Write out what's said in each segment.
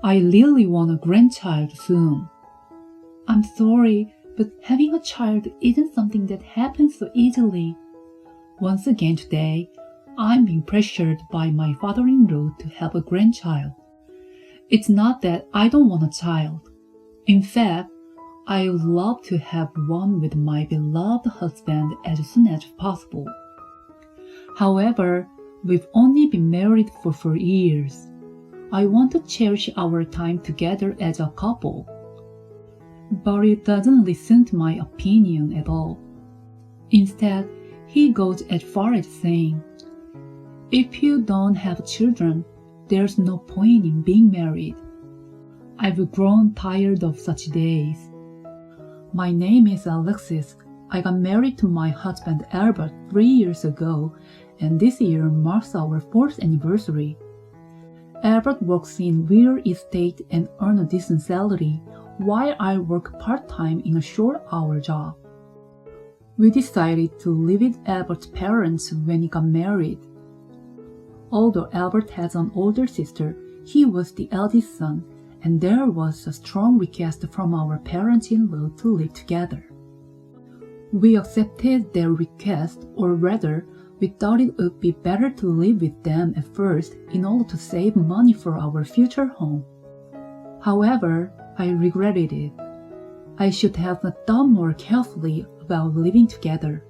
I really want a grandchild soon. I'm sorry, but having a child isn't something that happens so easily. Once again today, I'm being pressured by my father-in-law to have a grandchild. It's not that I don't want a child. In fact, I would love to have one with my beloved husband as soon as possible. However, we've only been married for 4 years. I want to cherish our time together as a couple. But he doesn't listen to my opinion at all. Instead, he goes as far as saying, "If you don't have children, there's no point in being married." I've grown tired of such days. My name is Alexis. I got married to my husband Albert 3 years ago, and this year marks our 4th anniversary. Albert works in real estate and earns a decent salary, while I work part-time in a short-hour job. We decided to live with Albert's parents when he got married. Although Albert has an older sister, he was the eldest son, and there was a strong request from our parents-in-law to live together. We accepted their request, or rather, we thought it would be better to live with them at first in order to save money for our future home. However, I regretted it. I should have thought more carefully about living together.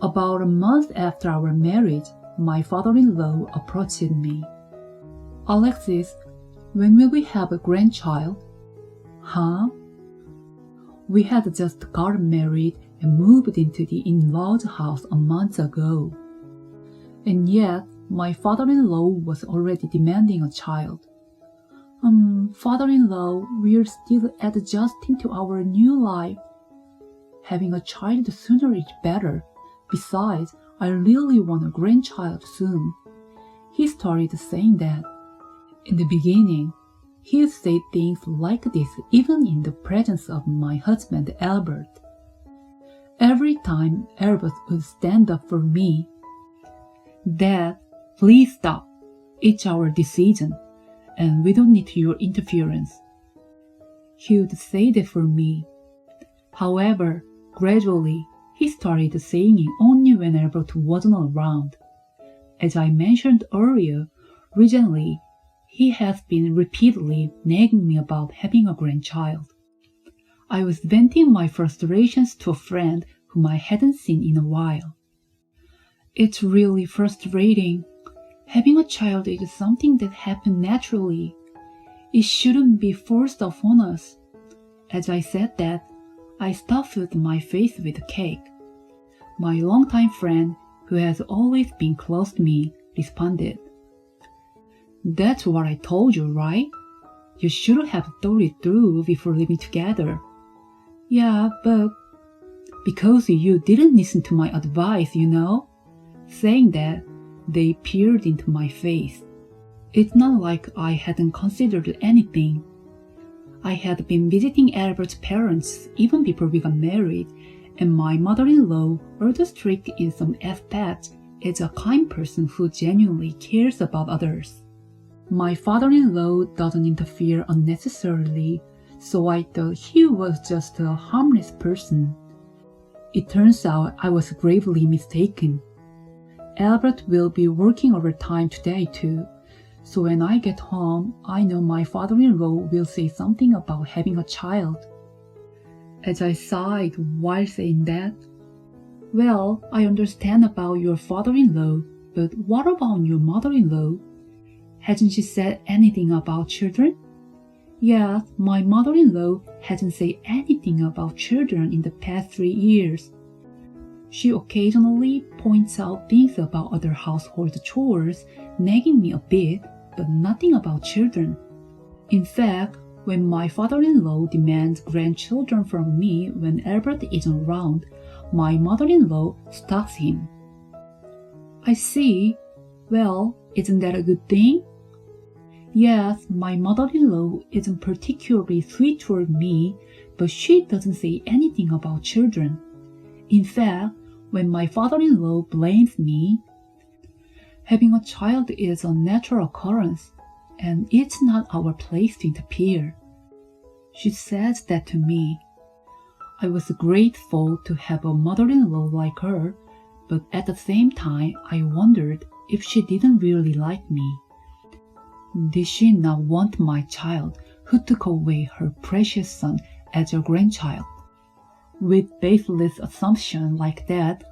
About a month after our marriage, my father-in-law approached me. "Alexis, when will we have a grandchild?" "Huh?" We had just gotten married and moved into the in-laws' house a month ago. And yet, my father-in-law was already demanding a child. Father-in-law, we're still adjusting to our new life. Having a child sooner is better. Besides, I really want a grandchild soon. He started saying that. In the beginning, he said things like this even in the presence of my husband Albert. Every time Albert would stand up for me, "Dad, please stop. It's our decision, and we don't need your interference." He would say that for me. However, gradually, he started saying it only when Albert wasn't around. As I mentioned earlier, recently, he has been repeatedly nagging me about having a grandchild. I was venting my frustrations to a friend whom I hadn't seen in a while. It's really frustrating. Having a child is something that happens naturally. It shouldn't be forced upon us. As I said that, I stuffed my face with a cake. My longtime friend, who has always been close to me, responded, "That's what I told you, right? You should have thought it through before living together." "Yeah, but..." "Because you didn't listen to my advice, you know?" Saying that, they peered into my face. It's not like I hadn't considered anything. I had been visiting Albert's parents even before we got married, and my mother-in-law, although strict in some aspects, is a kind person who genuinely cares about others. My father-in-law doesn't interfere unnecessarily, so I thought he was just a harmless person. It turns out I was gravely mistaken. Albert will be working overtime today too, so when I get home, I know my father-in-law will say something about having a child. As I sighed while saying that, "Well, I understand about your father-in-law, but what about your mother-in-law? Hasn't she said anything about children?" "Yes, my mother-in-law hasn't said anything about children in the past 3 years. She occasionally points out things about other household chores, nagging me a bit, but nothing about children. In fact, when my father-in-law demands grandchildren from me when Albert isn't around, my mother-in-law stops him." "I see. Well, isn't that a good thing?" "Yes, my mother-in-law isn't particularly sweet toward me, but she doesn't say anything about children. In fact, when my father-in-law blames me, having a child is a natural occurrence, and it's not our place to interfere. She said that to me. I was grateful to have a mother-in-law like her, but at the same time I wondered if she didn't really like me. Did she not want my child who took away her precious son as a grandchild? With baseless assumption like that,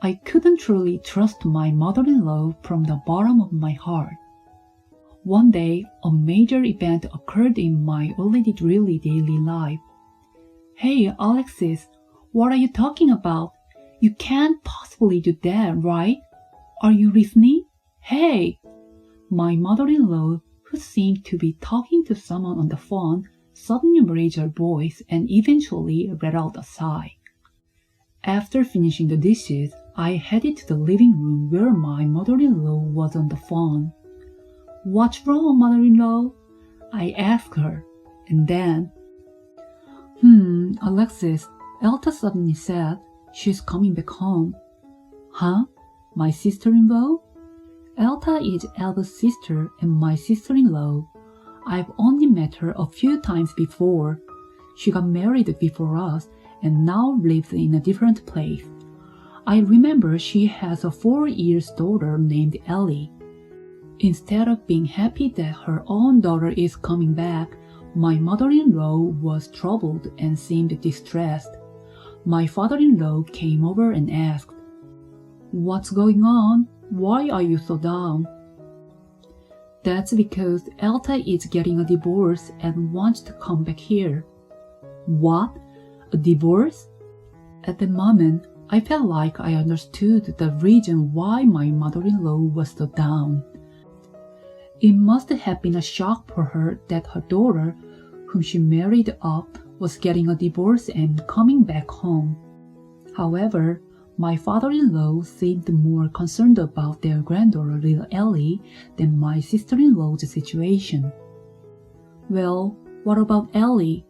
I couldn't truly trust my mother-in-law from the bottom of my heart. One day, a major event occurred in my already dreary daily life. Hey, Alexis, what are you talking about? You can't possibly do that, right? Are you listening? Hey! My mother-in-law, who seemed to be talking to someone on the phone, suddenly raised her voice and eventually let out a sigh. After finishing the dishes, I headed to the living room where my mother-in-law was on the phone. What's wrong, mother-in-law? I asked her, and then, Alexis, Elta suddenly said she's coming back home. Huh? My sister-in-law? Elta is Elva's sister and my sister-in-law. I've only met her a few times before. She got married before us and now lives in a different place. I remember she has a 4-year daughter named Ellie. Instead of being happy that her own daughter is coming back, my mother-in-law was troubled and seemed distressed. My father-in-law came over and asked, What's going on? Why are you so down? That's because Elta is getting a divorce and wants to come back here. What? A divorce? At the moment, I felt like I understood the reason why my mother-in-law was so down. It must have been a shock for her that her daughter, whom she married off, was getting a divorce and coming back home. However, my father-in-law seemed more concerned about their granddaughter, little Ellie, than my sister-in-law's situation. Well, what about Ellie?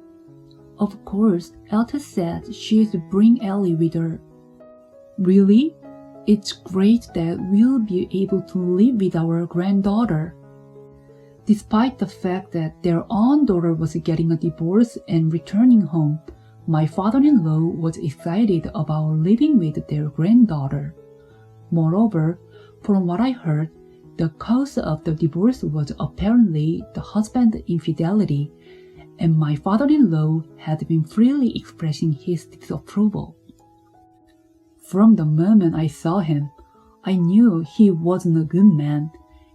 Of course, Elta said she'd bring Ellie with her. Really? It's great that we'll be able to live with our granddaughter. Despite the fact that their own daughter was getting a divorce and returning home, my father-in-law was excited about living with their granddaughter. Moreover, from what I heard, the cause of the divorce was apparently the husband's infidelity, and my father-in-law had been freely expressing his disapproval. From the moment I saw him, I knew he wasn't a good man.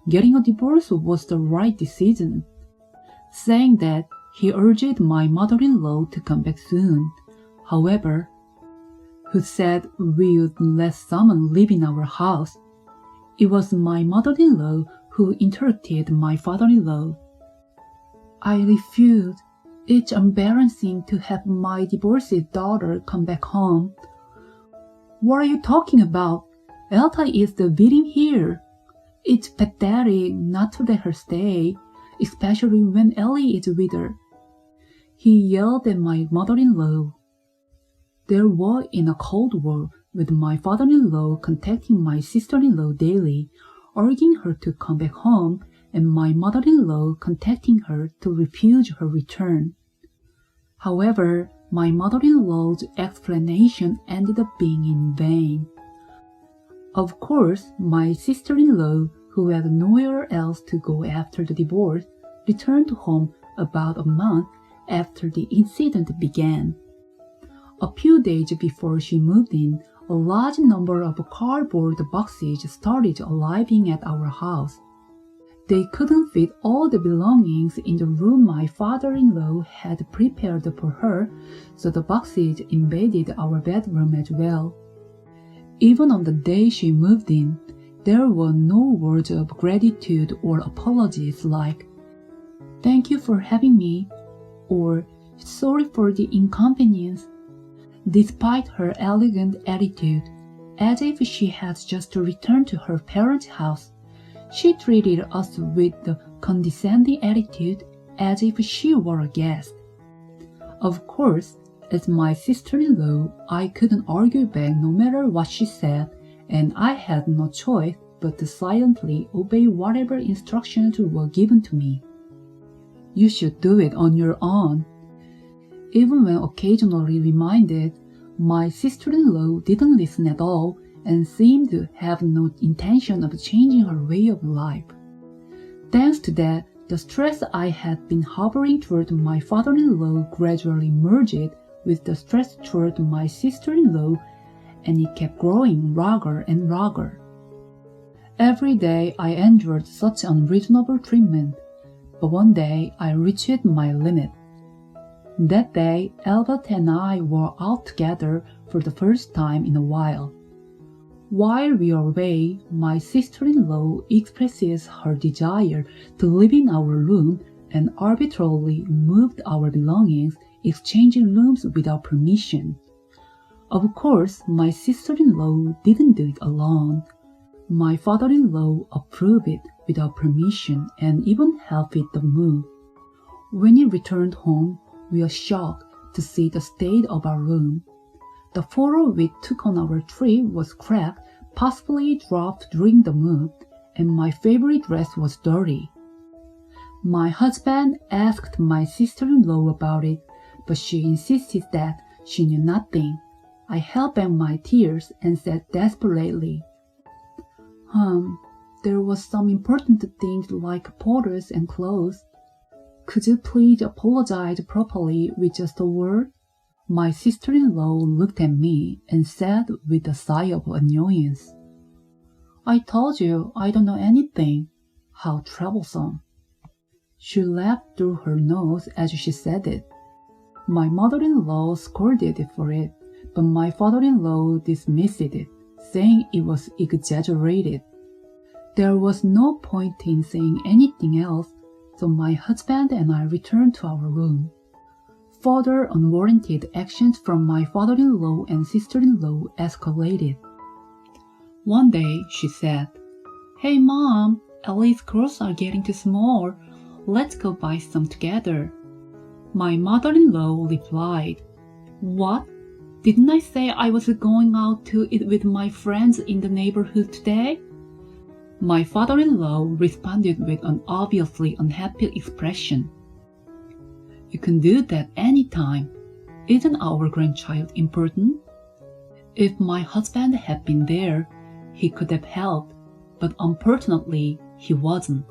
Getting a divorce was the right decision. Saying that, he urged my mother-in-law to come back soon. However, who said we would let someone live in our house? It was my mother-in-law who interrupted my father-in-law. I refused. It's embarrassing to have my divorced daughter come back home. What are you talking about? Elta is the wedding here. It's pathetic not to let her stay, especially when Ellie is with her. He yelled at my mother-in-law. There were in a cold war with my father-in-law contacting my sister-in-law daily, urging her to come back home, and my mother-in-law contacting her to refuse her return. However, my mother-in-law's explanation ended up being in vain. Of course, my sister-in-law, who had nowhere else to go after the divorce, returned home about a month after the incident began. A few days before she moved in, a large number of cardboard boxes started arriving at our house. They couldn't fit all the belongings in the room my father-in-law had prepared for her, so the boxes invaded our bedroom as well. Even on the day she moved in, there were no words of gratitude or apologies like, "Thank you for having me," or "Sorry for the inconvenience." Despite her elegant attitude, as if she had just returned to her parents' house, she treated us with the condescending attitude as if she were a guest. Of course, as my sister-in-law, I couldn't argue back no matter what she said, and I had no choice but to silently obey whatever instructions were given to me. You should do it on your own. Even when occasionally reminded, my sister-in-law didn't listen at all and seemed to have no intention of changing her way of life. Thanks to that, the stress I had been harboring toward my father-in-law gradually merged with the stress toward my sister-in-law, and it kept growing rager and rager. Every day I endured such unreasonable treatment, but one day I reached my limit. That day, Albert and I were out together for the first time in a while. While we are away, my sister-in-law expresses her desire to live in our room and arbitrarily moved our belongings, exchanging rooms without permission. Of course, my sister-in-law didn't do it alone. My father-in-law approved it without permission and even helped with the move. When he returned home, we were shocked to see the state of our room. The photo we took on our trip was cracked, possibly dropped during the move, and my favorite dress was dirty. My husband asked my sister-in-law about it, but she insisted that she knew nothing. I held back my tears and said desperately, there was some important things like photos and clothes. Could you please apologize properly with just a word? My sister-in-law looked at me and said with a sigh of annoyance, I told you I don't know anything. How troublesome. She laughed through her nose as she said it. My mother-in-law scolded for it, but my father-in-law dismissed it, saying it was exaggerated. There was no point in saying anything else, so my husband and I returned to our room. Further unwarranted actions from my father-in-law and sister-in-law escalated. One day, she said, Hey Mom, Ellie's clothes are getting too small. Let's go buy some together. My mother-in-law replied, What? Didn't I say I was going out to eat with my friends in the neighborhood today? My father-in-law responded with an obviously unhappy expression. You can do that anytime. Isn't our grandchild important? If my husband had been there, he could have helped, but unfortunately, he wasn't.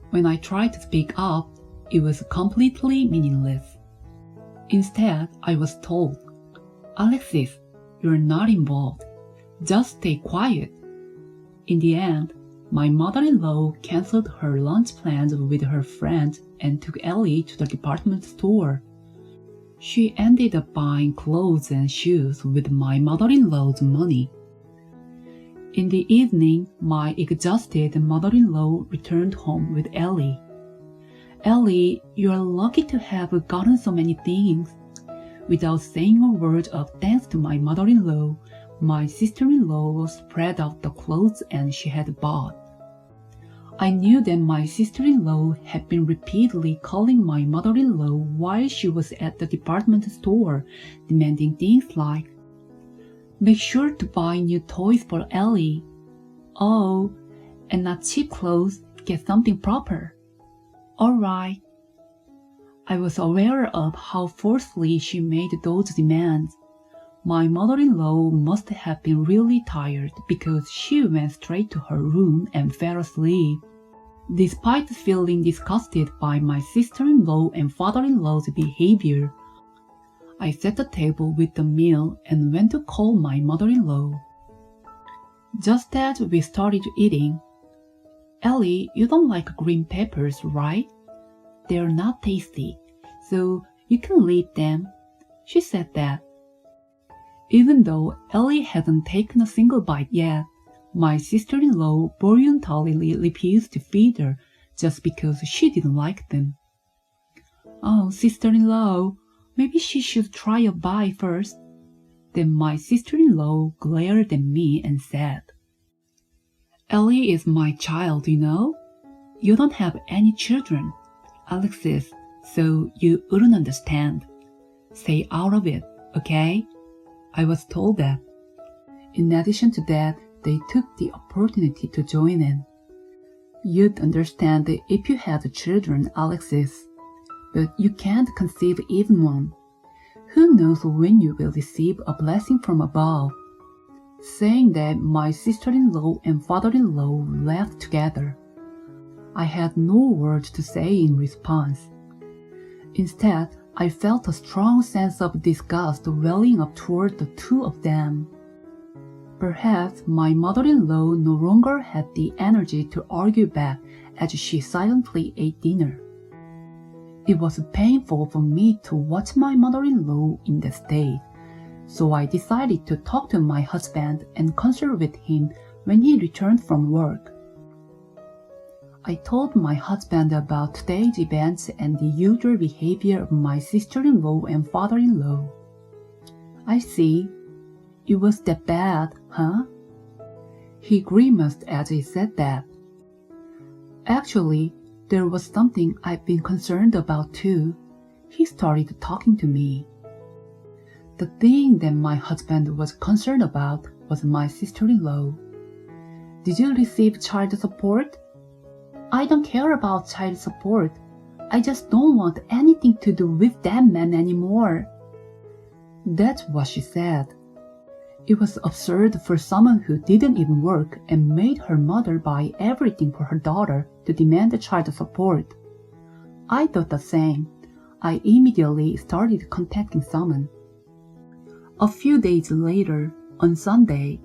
When I tried to speak up, it was completely meaningless. Instead, I was told, Alexis, you're not involved. Just stay quiet. In the end, my mother-in-law canceled her lunch plans with her friend and took Ellie to the department store. She ended up buying clothes and shoes with my mother-in-law's money. In the evening, my exhausted mother-in-law returned home with Ellie. Ellie, you are lucky to have gotten so many things. Without saying a word of thanks to my mother-in-law, my sister-in-law spread out the clothes and she had bought. I knew that my sister-in-law had been repeatedly calling my mother-in-law while she was at the department store, demanding things like, Make sure to buy new toys for Ellie. Oh, and not cheap clothes, get something proper. All right. I was aware of how forcefully she made those demands. My mother-in-law must have been really tired because she went straight to her room and fell asleep. Despite feeling disgusted by my sister-in-law and father-in-law's behavior, I set the table with the meal and went to call my mother-in-law. Just as we started eating, Ellie, you don't like green peppers, right? They're not tasty, so you can leave them. She said that. Even though Ellie hadn't taken a single bite yet, my sister-in-law voluntarily refused to feed her just because she didn't like them. Oh, sister-in-law, maybe she should try a bite first. Then my sister-in-law glared at me and said, Ellie is my child, you know? You don't have any children, Alexis, so you wouldn't understand. Stay out of it, okay? I was told that. In addition to that, they took the opportunity to join in. You'd understand if you had children, Alexis, but you can't conceive even one. Who knows when you will receive a blessing from above? Saying that, my sister-in-law and father-in-law laughed together. I had no words to say in response. Instead, I felt a strong sense of disgust welling up toward the two of them. Perhaps my mother-in-law no longer had the energy to argue back as she silently ate dinner. It was painful for me to watch my mother-in-law in that state, so I decided to talk to my husband and consult with him when he returned from work. I told my husband about today's events and the usual behavior of my sister-in-law and father-in-law. I see. It was that bad, huh? He grimaced as he said that. Actually, there was something I've been concerned about too. He started talking to me. The thing that my husband was concerned about was my sister-in-law. Did you receive child support? I don't care about child support. I just don't want anything to do with that man anymore. That's what she said. It was absurd for someone who didn't even work and made her mother buy everything for her daughter to demand child support. I thought the same. I immediately started contacting someone. A few days later, on Sunday.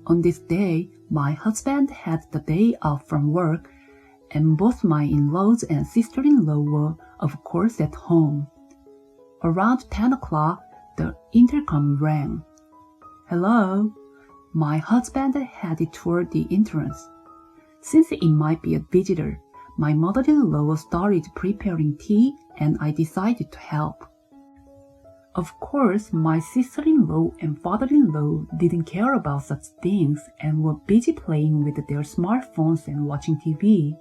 On this day, my husband had the day off from work, and both my in-laws and sister-in-law were, of course, at home. Around 10 o'clock, the intercom rang. Hello? My husband headed toward the entrance. Since it might be a visitor, my mother-in-law started preparing tea and I decided to help. Of course, my sister-in-law and father-in-law didn't care about such things and were busy playing with their smartphones and watching TV.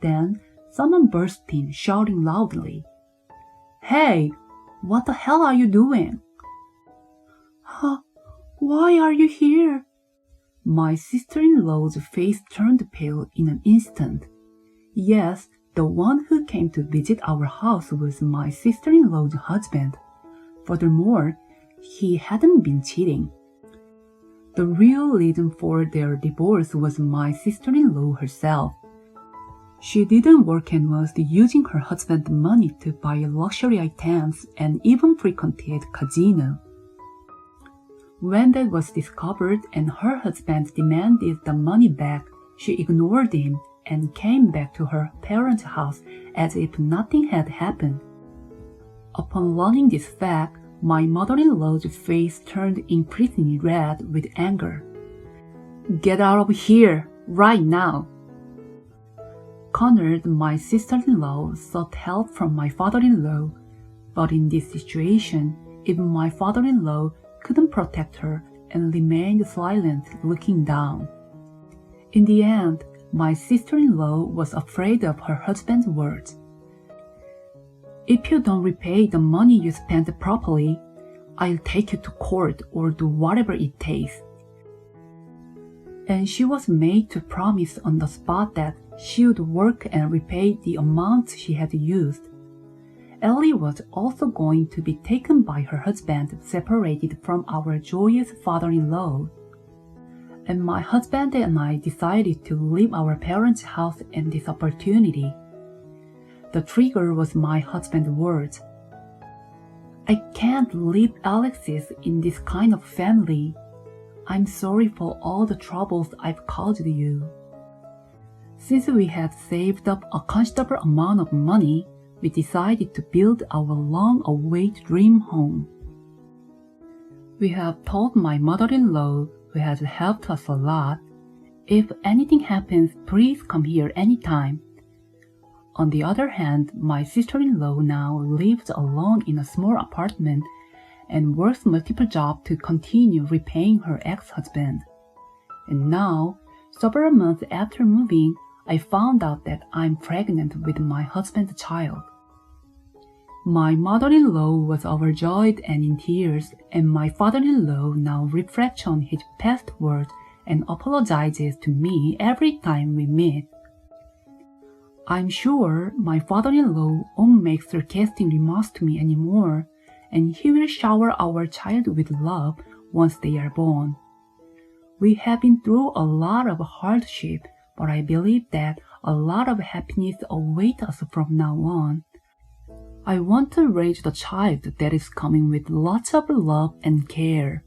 Then, someone burst in, shouting loudly, "Hey, what the hell are you doing?" Why are you here? My sister-in-law's face turned pale in an instant. Yes, the one who came to visit our house was my sister-in-law's husband. Furthermore, he hadn't been cheating. The real reason for their divorce was my sister-in-law herself. She didn't work and was using her husband's money to buy luxury items and even frequented casino. When that was discovered and her husband demanded the money back, she ignored him and came back to her parents' house as if nothing had happened. Upon learning this fact, my mother-in-law's face turned increasingly red with anger. "Get out of here, right now!" Cornered, my sister-in-law sought help from my father-in-law, but in this situation, even my father-in-law couldn't protect her and remained silent, looking down. In the end, my sister-in-law was afraid of her husband's words. "If you don't repay the money you spent properly, I'll take you to court or do whatever it takes." And she was made to promise on the spot that she would work and repay the amounts she had used. Ellie was also going to be taken by her husband, separated from our joyous father-in-law. And my husband and I decided to leave our parents' house at this opportunity. The trigger was my husband's words. "I can't leave Alexis in this kind of family. I'm sorry for all the troubles I've caused you." Since we had saved up a considerable amount of money, we decided to build our long-awaited dream home. We have told my mother-in-law, who has helped us a lot, "If anything happens, please come here anytime." On the other hand, my sister-in-law now lives alone in a small apartment and works multiple jobs to continue repaying her ex-husband. And now, several months after moving, I found out that I'm pregnant with my husband's child. My mother-in-law was overjoyed and in tears, and my father-in-law now reflects on his past words and apologizes to me every time we meet. I'm sure my father-in-law won't make sarcastic remarks to me anymore, and he will shower our child with love once they are born. We have been through a lot of hardship, but I believe that a lot of happiness awaits us from now on. I want to raise the child that is coming with lots of love and care.